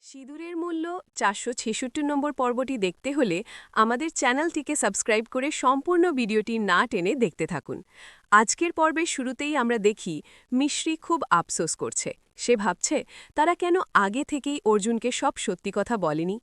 সিঁদুরের মূল্য ৪৬৬ নম্বর পর্বটি দেখতে হলে আমাদের চ্যানেলটিকে সাবস্ক্রাইব করে সম্পূর্ণ ভিডিওটি না টেনে দেখতে থাকুন। আজকের পর্বের শুরুতেই আমরা দেখি মিশ্রি খুব আফসোস করছে। সে ভাবছে তারা কেন আগে থেকেই অর্জুনকে সব সত্যি কথা বলেনি।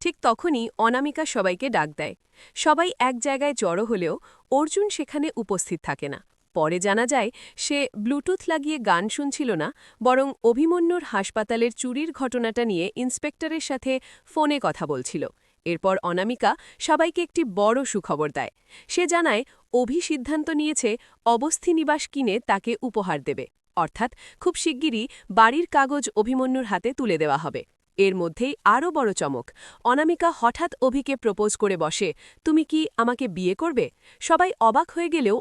ঠিক তখনই অনামিকা সবাইকে ডাক দেয়। সবাই এক জায়গায় জড়ো হলেও অর্জুন সেখানে উপস্থিত থাকে না। পরে জানা যায় সে ব্লুটুথ লাগিয়ে গান শুনছিল না, বরং অভিমন্যুর হাসপাতালের চুরির ঘটনাটা নিয়ে ইন্সপেক্টরের সাথে ফোনে কথা বলছিল। এরপর অনামিকা সবাইকে একটি বড় সুখবর দেয়। সে জানায় সিদ্ধান্ত নিয়েছে অবস্থি নিবাস কিনে তাকে উপহার দেবে, অর্থাৎ খুব শিগগিরই বাড়ির কাগজ অভিমন্যুর হাতে তুলে দেওয়া হবে। এর মধ্যেই আরও বড় চমক, অনামিকা হঠাৎ অভিকে প্রপোজ করে বসে, তুমি কি আমাকে বিয়ে করবে? সবাই অবাক হয়ে গেলেও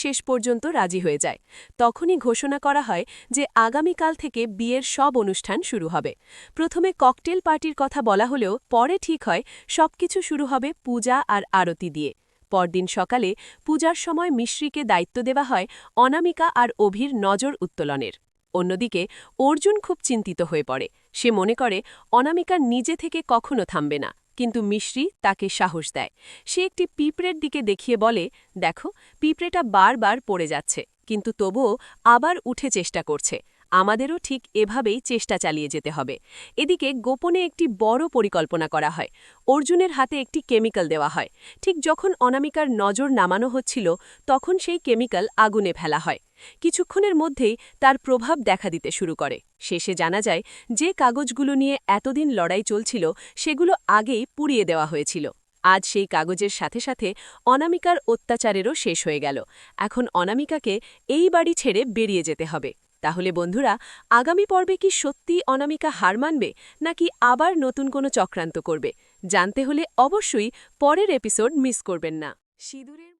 শেষ পর্যন্ত রাজি হয়ে যায়। তখনই ঘোষণা করা হয় যে আগামীকাল থেকে বিয়ের সব অনুষ্ঠান শুরু হবে। প্রথমে ককটেল পার্টির কথা বলা হলেও পরে ঠিক হয় সবকিছু শুরু হবে পূজা আর আরতি দিয়ে। পরদিন সকালে পূজার সময় মিশ্রিকে দায়িত্ব দেওয়া হয় অনামিকা আর অভির নজর উত্তোলনের। অন্যদিকে অর্জুন খুব চিন্তিত হয়ে পড়ে। সে মনে করে অনামিকা নিজে থেকে কখনো থামবে না, কিন্তু মিশ্রি তাকে সাহস দেয়। সে একটি পিঁপড়ের দিকে দেখিয়ে বলে, দেখো, পিঁপড়েটা বারবার পড়ে যাচ্ছে, কিন্তু তবুও আবার উঠে চেষ্টা করছে। আমাদেরও ঠিক এভাবেই চেষ্টা চালিয়ে যেতে হবে। এদিকে গোপনে একটি বড় পরিকল্পনা করা হয়। অর্জুনের হাতে একটি কেমিক্যাল দেওয়া হয়। ঠিক যখন অনামিকার নজর নামানো হচ্ছিল, তখন সেই কেমিক্যাল আগুনে ফেলা হয়। কিছুক্ষণের মধ্যেই তার প্রভাব দেখা দিতে শুরু করে। শেষে জানা যায় যে কাগজগুলো নিয়ে এতদিন লড়াই চলছিল সেগুলো আগেই পুড়িয়ে দেওয়া হয়েছিল। আজ সেই কাগজের সাথে সাথে অনামিকার অত্যাচারেরও শেষ হয়ে গেল। এখন অনামিকাকে এই বাড়ি ছেড়ে বেরিয়ে যেতে হবে। তাহলে বন্ধুরা, আগামী পর্বে কি সত্যি অনামিকা হার মানবে, নাকি আবার নতুন কোনো চক্রান্ত করবে? জানতে হলে অবশ্যই পরের এপিসোড মিস করবেন না। সিঁদুরের